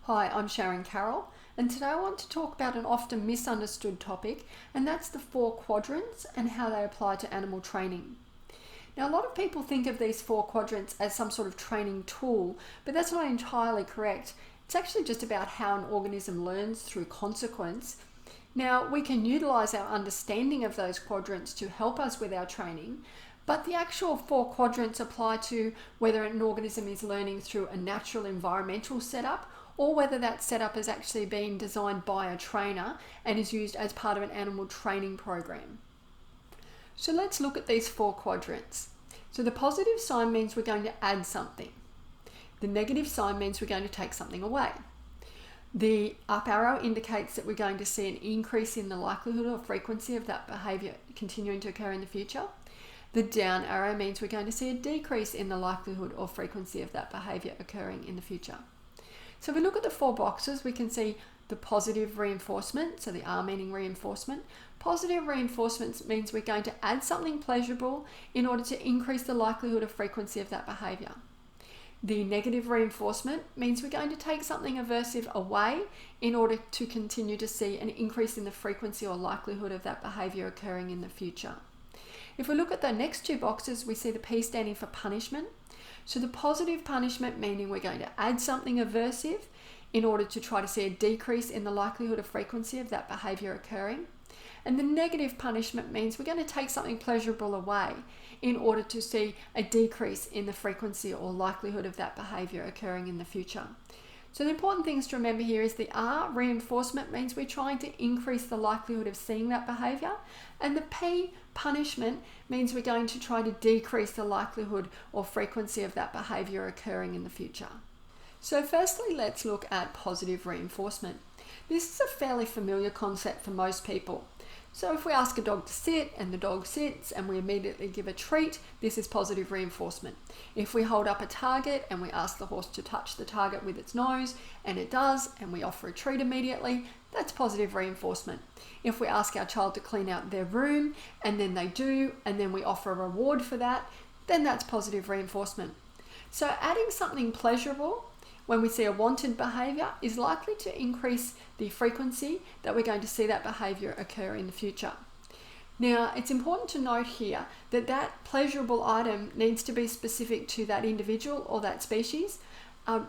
Hi, I'm Sharon Carroll, and today I want to talk about an often misunderstood topic, and that's the 4 quadrants and how they apply to animal training. Now, a lot of people think of these 4 quadrants as some sort of training tool, but that's not entirely correct. It's actually just about how an organism learns through consequence. Now, we can utilize our understanding of those quadrants to help us with our training, but the actual 4 quadrants apply to whether an organism is learning through a natural environmental setup or whether that setup has actually been designed by a trainer and is used as part of an animal training program. So let's look at these 4 quadrants. So the positive sign means we're going to add something. The negative sign means we're going to take something away. The up arrow indicates that we're going to see an increase in the likelihood or frequency of that behaviour continuing to occur in the future. The down arrow means we're going to see a decrease in the likelihood or frequency of that behaviour occurring in the future. So if we look at the 4 boxes, we can see the positive reinforcement, so the R meaning reinforcement. Positive reinforcement means we're going to add something pleasurable in order to increase the likelihood or frequency of that behaviour. The negative reinforcement means we're going to take something aversive away in order to continue to see an increase in the frequency or likelihood of that behaviour occurring in the future. If we look at the next 2 boxes, we see the P standing for punishment. So the positive punishment meaning we're going to add something aversive in order to try to see a decrease in the likelihood or frequency of that behaviour occurring. And the negative punishment means we're going to take something pleasurable away in order to see a decrease in the frequency or likelihood of that behaviour occurring in the future. So the important things to remember here is the R, reinforcement, means we're trying to increase the likelihood of seeing that behaviour, and the P, punishment, means we're going to try to decrease the likelihood or frequency of that behaviour occurring in the future. So firstly, let's look at positive reinforcement. This is a fairly familiar concept for most people. So if we ask a dog to sit and the dog sits and we immediately give a treat, this is positive reinforcement. If we hold up a target and we ask the horse to touch the target with its nose and it does, and we offer a treat immediately, that's positive reinforcement. If we ask our child to clean out their room and then they do, and then we offer a reward for that, then that's positive reinforcement. So adding something pleasurable when we see a wanted behaviour is likely to increase the frequency that we're going to see that behaviour occur in the future. Now, it's important to note here that that pleasurable item needs to be specific to that individual or that species.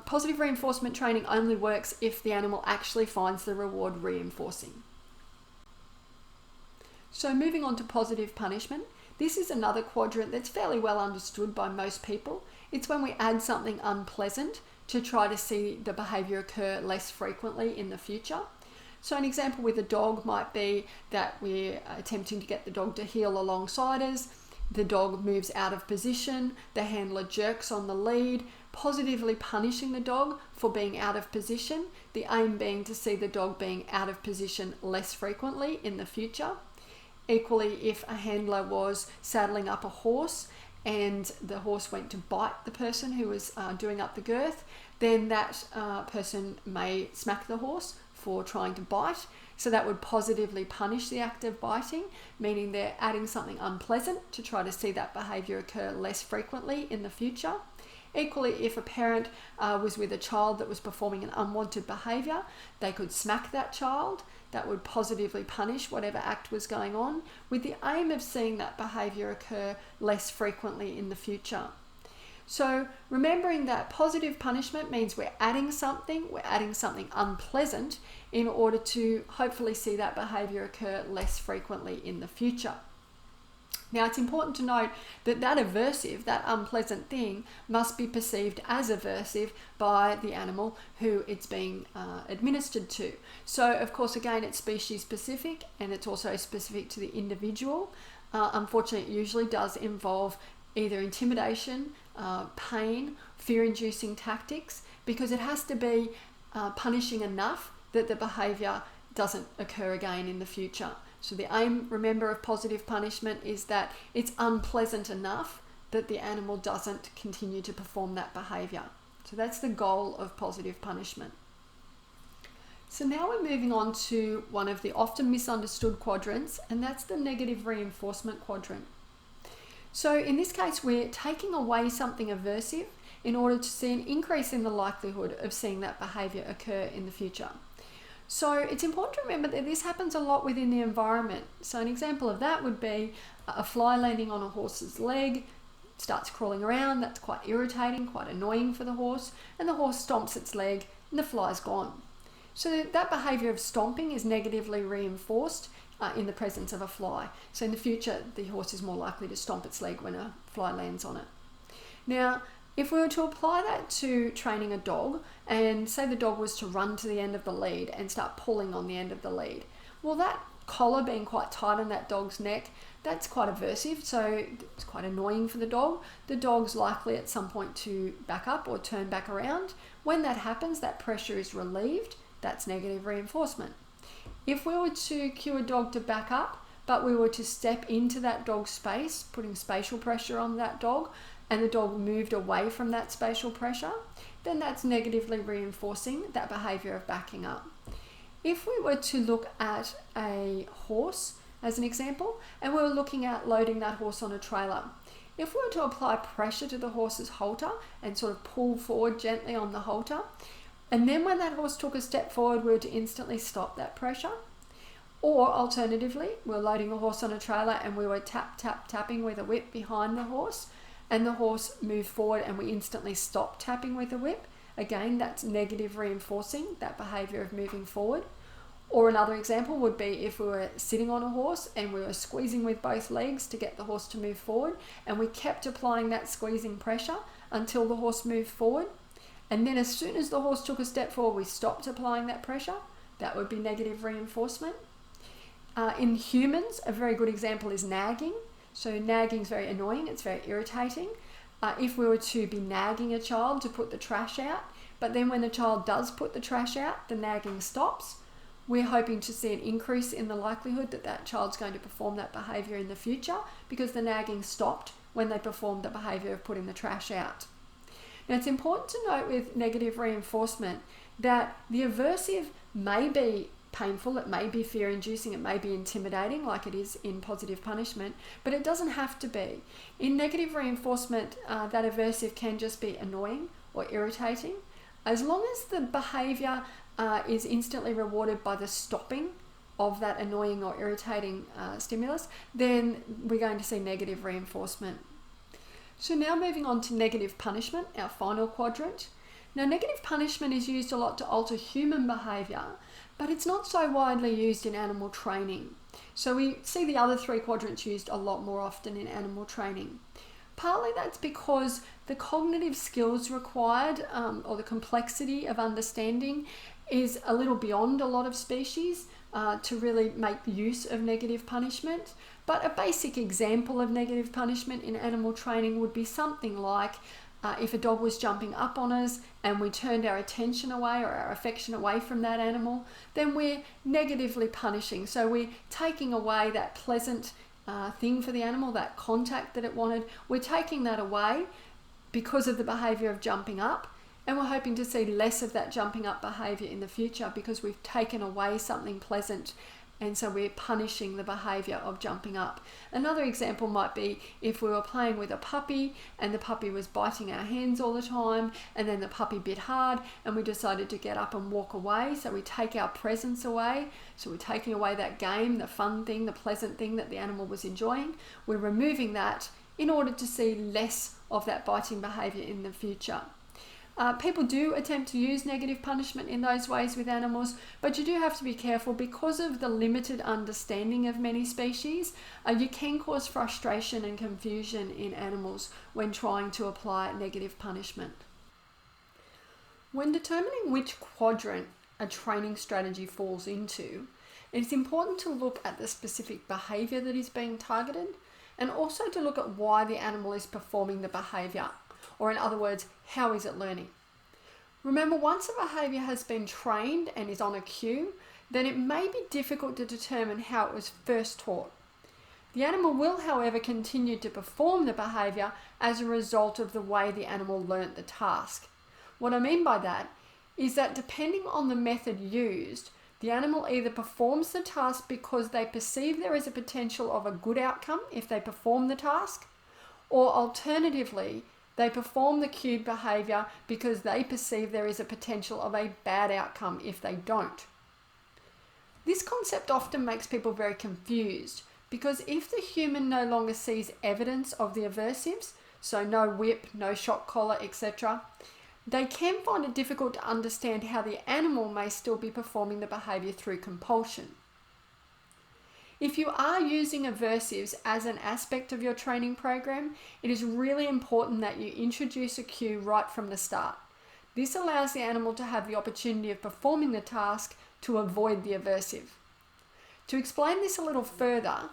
Positive reinforcement training only works if the animal actually finds the reward reinforcing. So moving on to positive punishment, this is another quadrant that's fairly well understood by most people. It's when we add something unpleasant to try to see the behaviour occur less frequently in the future. So an example with a dog might be that we're attempting to get the dog to heel alongside us. The dog moves out of position, the handler jerks on the lead, positively punishing the dog for being out of position, the aim being to see the dog being out of position less frequently in the future. Equally, if a handler was saddling up a horse and the horse went to bite the person who was doing up the girth, then that person may smack the horse for trying to bite. So that would positively punish the act of biting, meaning they're adding something unpleasant to try to see that behaviour occur less frequently in the future. Equally, if a parent was with a child that was performing an unwanted behaviour, they could smack that child. That would positively punish whatever act was going on, with the aim of seeing that behaviour occur less frequently in the future. So remembering that positive punishment means we're adding something unpleasant in order to hopefully see that behaviour occur less frequently in the future. Now, it's important to note that that aversive, that unpleasant thing, must be perceived as aversive by the animal who it's being administered to. So, of course, again, it's species specific and it's also specific to the individual. Unfortunately, it usually does involve either intimidation, pain, fear-inducing tactics, because it has to be punishing enough that the behaviour doesn't occur again in the future. So the aim, remember, of positive punishment is that it's unpleasant enough that the animal doesn't continue to perform that behaviour. So that's the goal of positive punishment. So now we're moving on to one of the often misunderstood quadrants, and that's the negative reinforcement quadrant. So in this case, we're taking away something aversive in order to see an increase in the likelihood of seeing that behaviour occur in the future. So it's important to remember that this happens a lot within the environment. So an example of that would be a fly landing on a horse's leg, starts crawling around. That's quite irritating, quite annoying for the horse, and the horse stomps its leg and the fly's gone. So that behaviour of stomping is negatively reinforced in the presence of a fly. So in the future, the horse is more likely to stomp its leg when a fly lands on it. Now, if we were to apply that to training a dog, and say the dog was to run to the end of the lead and start pulling on the end of the lead, well, that collar being quite tight on that dog's neck, that's quite aversive, so it's quite annoying for the dog. The dog's likely at some point to back up or turn back around. When that happens, that pressure is relieved. That's negative reinforcement. If we were to cue a dog to back up, but we were to step into that dog's space, putting spatial pressure on that dog, and the dog moved away from that spatial pressure, then that's negatively reinforcing that behaviour of backing up. If we were to look at a horse as an example, and we were looking at loading that horse on a trailer, if we were to apply pressure to the horse's halter and sort of pull forward gently on the halter, and then when that horse took a step forward, we were to instantly stop that pressure. Or alternatively, we're loading a horse on a trailer and we were tapping with a whip behind the horse, and the horse moved forward and we instantly stopped tapping with the whip. Again, that's negative reinforcing that behaviour of moving forward. Or another example would be if we were sitting on a horse and we were squeezing with both legs to get the horse to move forward, and we kept applying that squeezing pressure until the horse moved forward. And then as soon as the horse took a step forward, we stopped applying that pressure. That would be negative reinforcement. In humans, a very good example is nagging. So nagging is very annoying, it's very irritating. If we were to be nagging a child to put the trash out, but then when the child does put the trash out, the nagging stops, we're hoping to see an increase in the likelihood that that child's going to perform that behaviour in the future because the nagging stopped when they performed the behaviour of putting the trash out. Now, it's important to note with negative reinforcement that the aversive may be painful, it may be fear-inducing, it may be intimidating like it is in positive punishment, but it doesn't have to be. In negative reinforcement, that aversive can just be annoying or irritating. As long as the behaviour is instantly rewarded by the stopping of that annoying or irritating stimulus, then we're going to see negative reinforcement. So now moving on to negative punishment, our final quadrant. Now, negative punishment is used a lot to alter human behaviour, but it's not so widely used in animal training. So we see the other three quadrants used a lot more often in animal training. Partly that's because the cognitive skills required or the complexity of understanding is a little beyond a lot of species to really make use of negative punishment. But a basic example of negative punishment in animal training would be something like if a dog was jumping up on us and we turned our attention away or our affection away from that animal, then we're negatively punishing. So we're taking away that pleasant thing for the animal, that contact that it wanted. We're taking that away because of the behaviour of jumping up, and we're hoping to see less of that jumping up behaviour in the future because we've taken away something pleasant, and so we're punishing the behaviour of jumping up. Another example might be if we were playing with a puppy and the puppy was biting our hands all the time, and then the puppy bit hard and we decided to get up and walk away. So we take our presence away. So we're taking away that game, the fun thing, the pleasant thing that the animal was enjoying. We're removing that in order to see less of that biting behaviour in the future. People do attempt to use negative punishment in those ways with animals, but you do have to be careful because of the limited understanding of many species. You can cause frustration and confusion in animals when trying to apply negative punishment. When determining which quadrant a training strategy falls into, it's important to look at the specific behaviour that is being targeted, and also to look at why the animal is performing the behaviour. Or in other words, how is it learning? Remember, once a behaviour has been trained and is on a cue, then it may be difficult to determine how it was first taught. The animal will, however, continue to perform the behaviour as a result of the way the animal learnt the task. What I mean by that is that depending on the method used, the animal either performs the task because they perceive there is a potential of a good outcome if they perform the task, or alternatively, They perform the cued behavior because they perceive there is a potential of a bad outcome if they don't. This concept often makes people very confused because if the human no longer sees evidence of the aversives, so no whip, no shock collar, etc., they can find it difficult to understand how the animal may still be performing the behavior through compulsion. If you are using aversives as an aspect of your training program, it is really important that you introduce a cue right from the start. This allows the animal to have the opportunity of performing the task to avoid the aversive. To explain this a little further,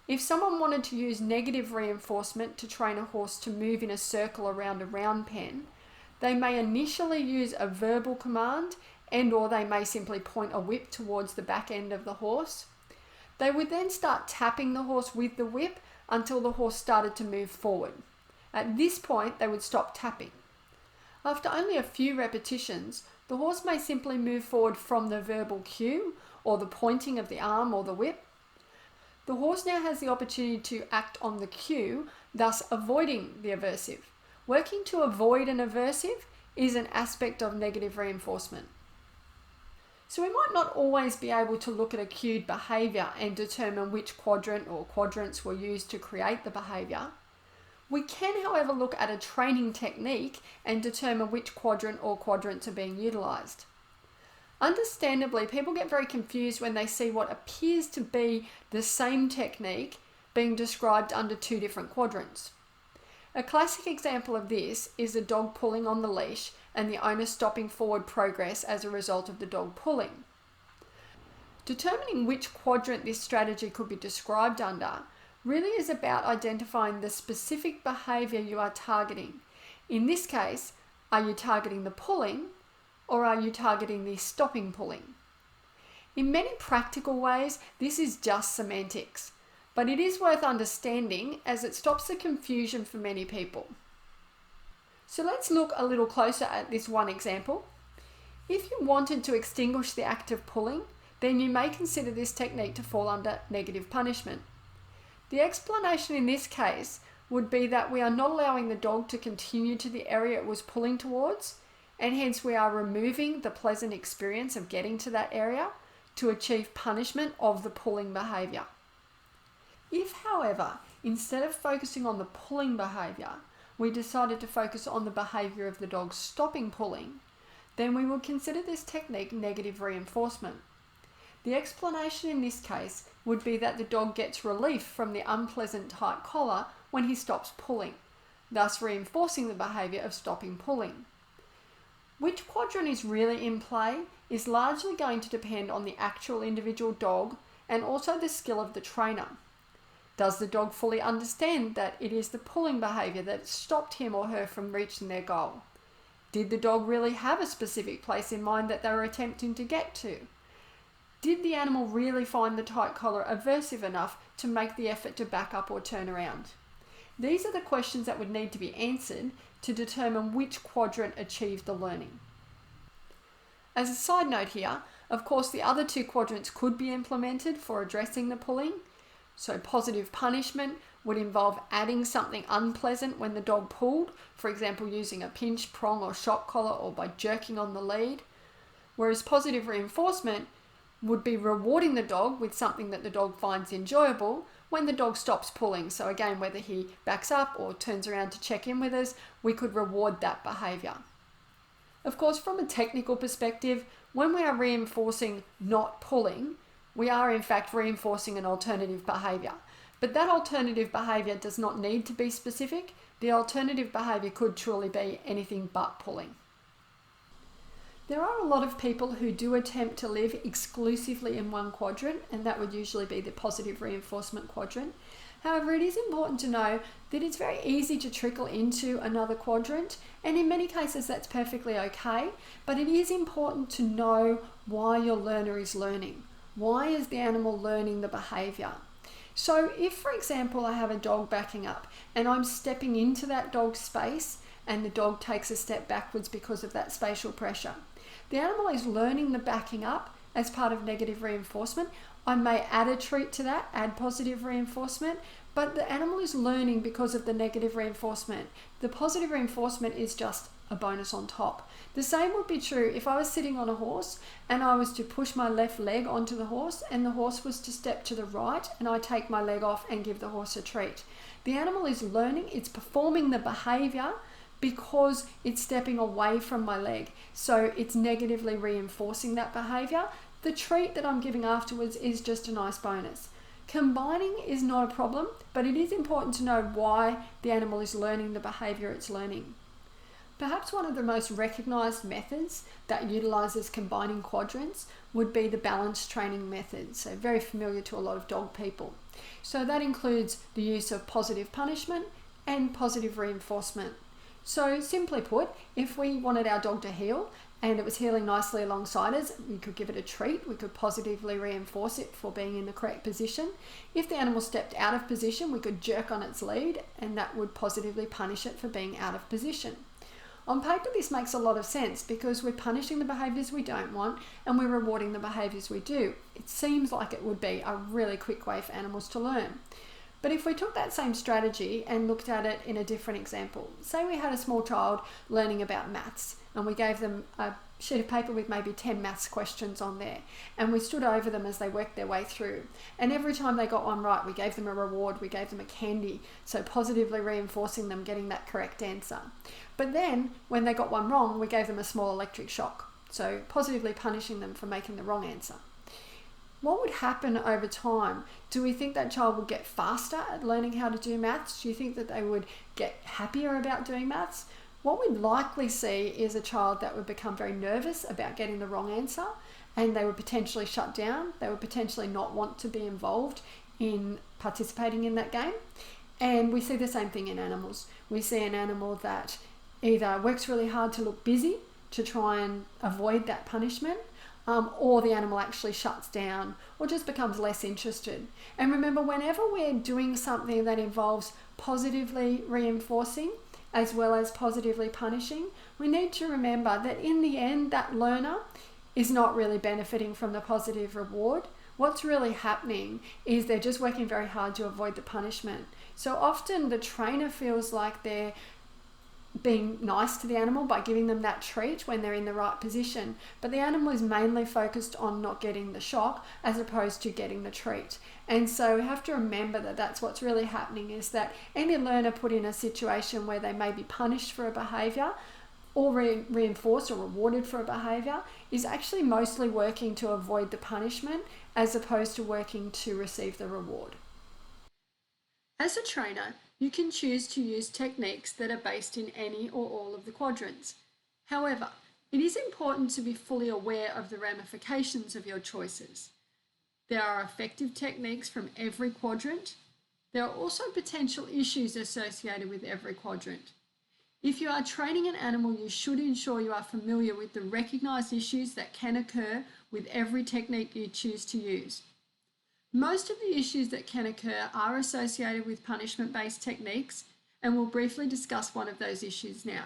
if someone wanted to use negative reinforcement to train a horse to move in a circle around a round pen, they may initially use a verbal command or they may simply point a whip towards the back end of the horse. They would then start tapping the horse with the whip until the horse started to move forward. At this point, they would stop tapping. After only a few repetitions, the horse may simply move forward from the verbal cue or the pointing of the arm or the whip. The horse now has the opportunity to act on the cue, thus avoiding the aversive. Working to avoid an aversive is an aspect of negative reinforcement. So we might not always be able to look at a cued behavior and determine which quadrant or quadrants were used to create the behavior. We can, however, look at a training technique and determine which quadrant or quadrants are being utilized. Understandably, people get very confused when they see what appears to be the same technique being described under two different quadrants. A classic example of this is a dog pulling on the leash and the owner stopping forward progress as a result of the dog pulling. Determining which quadrant this strategy could be described under really is about identifying the specific behavior you are targeting. In this case, are you targeting the pulling or are you targeting the stopping pulling? In many practical ways, this is just semantics, but it is worth understanding as it stops the confusion for many people. So let's look a little closer at this one example. If you wanted to extinguish the act of pulling, then you may consider this technique to fall under negative punishment. The explanation in this case would be that we are not allowing the dog to continue to the area it was pulling towards, and hence we are removing the pleasant experience of getting to that area to achieve punishment of the pulling behavior. If, however, instead of focusing on the pulling behavior, we decided to focus on the behavior of the dog stopping pulling, then we would consider this technique negative reinforcement. The explanation in this case would be that the dog gets relief from the unpleasant tight collar when he stops pulling, thus reinforcing the behavior of stopping pulling. Which quadrant is really in play is largely going to depend on the actual individual dog and also the skill of the trainer. Does the dog fully understand that it is the pulling behavior that stopped him or her from reaching their goal? Did the dog really have a specific place in mind that they were attempting to get to? Did the animal really find the tight collar aversive enough to make the effort to back up or turn around? These are the questions that would need to be answered to determine which quadrant achieved the learning. As a side note here, of course the other two quadrants could be implemented for addressing the pulling. So positive punishment would involve adding something unpleasant when the dog pulled, for example using a pinch, prong or shock collar or by jerking on the lead. Whereas positive reinforcement would be rewarding the dog with something that the dog finds enjoyable when the dog stops pulling. So again, whether he backs up or turns around to check in with us, we could reward that behavior. Of course, from a technical perspective, when we are reinforcing not pulling, we are in fact reinforcing an alternative behavior. But that alternative behavior does not need to be specific. The alternative behavior could truly be anything but pulling. There are a lot of people who do attempt to live exclusively in one quadrant, and that would usually be the positive reinforcement quadrant. However, it is important to know that it's very easy to trickle into another quadrant, and in many cases that's perfectly okay, but it is important to know why your learner is learning. Why is the animal learning the behavior? So if, for example, I have a dog backing up and I'm stepping into that dog's space and the dog takes a step backwards because of that spatial pressure, the animal is learning the backing up as part of negative reinforcement. I may add a treat to that, add positive reinforcement, but the animal is learning because of the negative reinforcement. The positive reinforcement is just a bonus on top. The same would be true if I was sitting on a horse and I was to push my left leg onto the horse and the horse was to step to the right and I take my leg off and give the horse a treat. The animal is learning, it's performing the behavior because it's stepping away from my leg. So it's negatively reinforcing that behavior. The treat that I'm giving afterwards is just a nice bonus. Combining is not a problem, but it is important to know why the animal is learning the behavior it's learning. Perhaps one of the most recognized methods that utilizes combining quadrants would be the balance training method, so very familiar to a lot of dog people. So that includes the use of positive punishment and positive reinforcement. So simply put, if we wanted our dog to heel and it was heeling nicely alongside us, we could give it a treat, we could positively reinforce it for being in the correct position. If the animal stepped out of position, we could jerk on its lead and that would positively punish it for being out of position. On paper, this makes a lot of sense because we're punishing the behaviours we don't want and we're rewarding the behaviours we do. It seems like it would be a really quick way for animals to learn. But if we took that same strategy and looked at it in a different example, say we had a small child learning about maths and we gave them a sheet of paper with maybe 10 maths questions on there and we stood over them as they worked their way through, and every time they got one right we gave them a reward, we gave them a candy, so positively reinforcing them getting that correct answer. But then when they got one wrong we gave them a small electric shock, so positively punishing them for making the wrong answer. What would happen over time? Do we think that child would get faster at learning how to do maths? Do you think that they would get happier about doing maths? What we'd likely see is a child that would become very nervous about getting the wrong answer and they would potentially shut down. They would potentially not want to be involved in participating in that game. And we see the same thing in animals. We see an animal that either works really hard to look busy to try and avoid that punishment, or the animal actually shuts down or just becomes less interested. And remember, whenever we're doing something that involves positively reinforcing as well as positively punishing, we need to remember that in the end, that learner is not really benefiting from the positive reward. What's really happening is they're just working very hard to avoid the punishment. So often the trainer feels like they're being nice to the animal by giving them that treat when they're in the right position, but the animal is mainly focused on not getting the shock as opposed to getting the treat. And so we have to remember that that's what's really happening, is that any learner put in a situation where they may be punished for a behavior or reinforced or rewarded for a behavior is actually mostly working to avoid the punishment as opposed to working to receive the reward. As a trainer, you can choose to use techniques that are based in any or all of the quadrants. However, it is important to be fully aware of the ramifications of your choices. There are effective techniques from every quadrant. There are also potential issues associated with every quadrant. If you are training an animal, you should ensure you are familiar with the recognized issues that can occur with every technique you choose to use. Most of the issues that can occur are associated with punishment-based techniques, and we'll briefly discuss one of those issues now.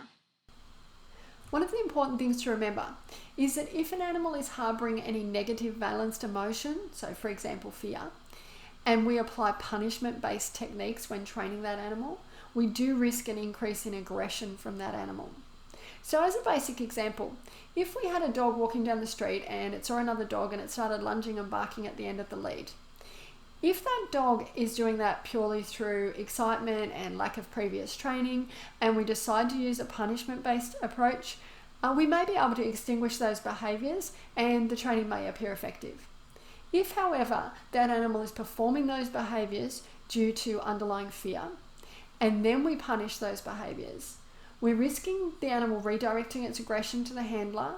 One of the important things to remember is that if an animal is harboring any negative valenced emotion, so for example fear, and we apply punishment-based techniques when training that animal, we do risk an increase in aggression from that animal. So as a basic example, if we had a dog walking down the street and it saw another dog and it started lunging and barking at the end of the lead, if that dog is doing that purely through excitement and lack of previous training, and we decide to use a punishment-based approach, we may be able to extinguish those behaviours and the training may appear effective. If, however, that animal is performing those behaviours due to underlying fear, and then we punish those behaviours, we're risking the animal redirecting its aggression to the handler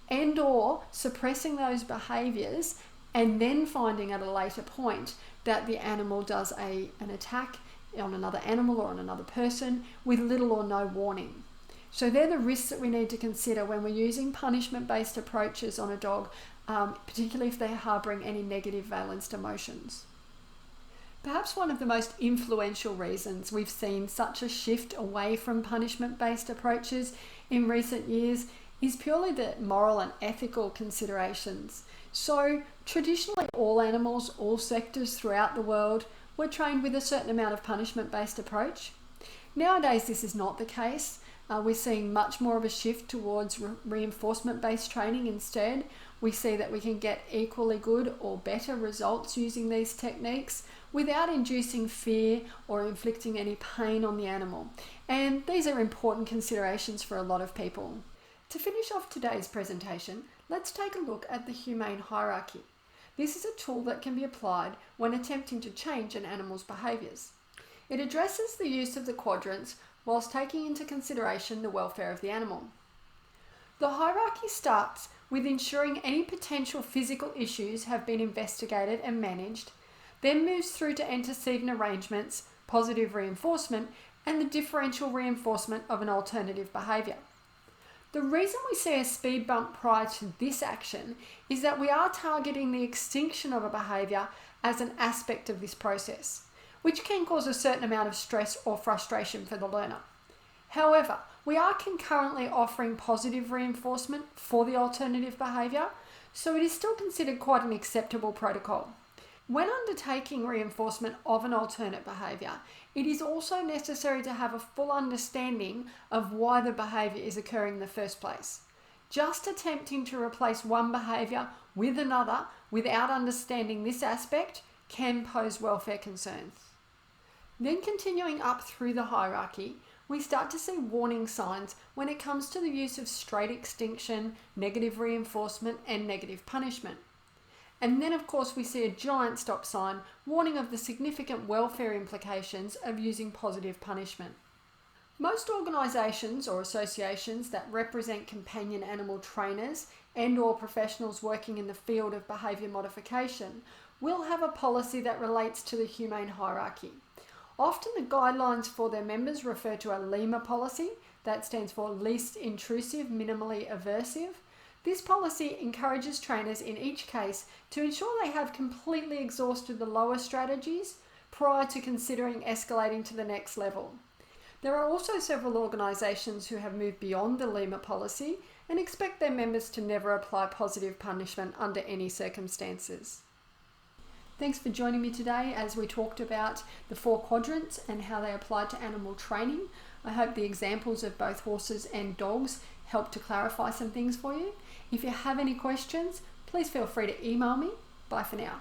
and or suppressing those behaviours and then finding at a later point that the animal does an attack on another animal or on another person with little or no warning. So they're the risks that we need to consider when we're using punishment-based approaches on a dog, particularly if they're harbouring any negative valenced emotions. Perhaps one of the most influential reasons we've seen such a shift away from punishment-based approaches in recent years is purely the moral and ethical considerations. So traditionally all animals, all sectors throughout the world were trained with a certain amount of punishment-based approach. Nowadays, this is not the case. We're seeing much more of a shift towards reinforcement-based training instead. We see that we can get equally good or better results using these techniques without inducing fear or inflicting any pain on the animal. And these are important considerations for a lot of people. To finish off today's presentation, let's take a look at the Humane Hierarchy. This is a tool that can be applied when attempting to change an animal's behaviours. It addresses the use of the quadrants whilst taking into consideration the welfare of the animal. The hierarchy starts with ensuring any potential physical issues have been investigated and managed, then moves through to antecedent arrangements, positive reinforcement, and the differential reinforcement of an alternative behaviour. The reason we see a speed bump prior to this action is that we are targeting the extinction of a behaviour as an aspect of this process, which can cause a certain amount of stress or frustration for the learner. However, we are concurrently offering positive reinforcement for the alternative behaviour, so it is still considered quite an acceptable protocol. When undertaking reinforcement of an alternate behaviour, it is also necessary to have a full understanding of why the behaviour is occurring in the first place. Just attempting to replace one behaviour with another without understanding this aspect can pose welfare concerns. Then continuing up through the hierarchy, we start to see warning signs when it comes to the use of straight extinction, negative reinforcement, and negative punishment. And then of course we see a giant stop sign warning of the significant welfare implications of using positive punishment. Most organisations or associations that represent companion animal trainers and/or professionals working in the field of behaviour modification will have a policy that relates to the Humane Hierarchy. Often the guidelines for their members refer to a LIMA policy, that stands for least intrusive, minimally aversive. This policy encourages trainers in each case to ensure they have completely exhausted the lower strategies prior to considering escalating to the next level. There are also several organisations who have moved beyond the LIMA policy and expect their members to never apply positive punishment under any circumstances. Thanks for joining me today as we talked about the 4 quadrants and how they apply to animal training. I hope the examples of both horses and dogs help to clarify some things for you. If you have any questions, please feel free to email me. Bye for now.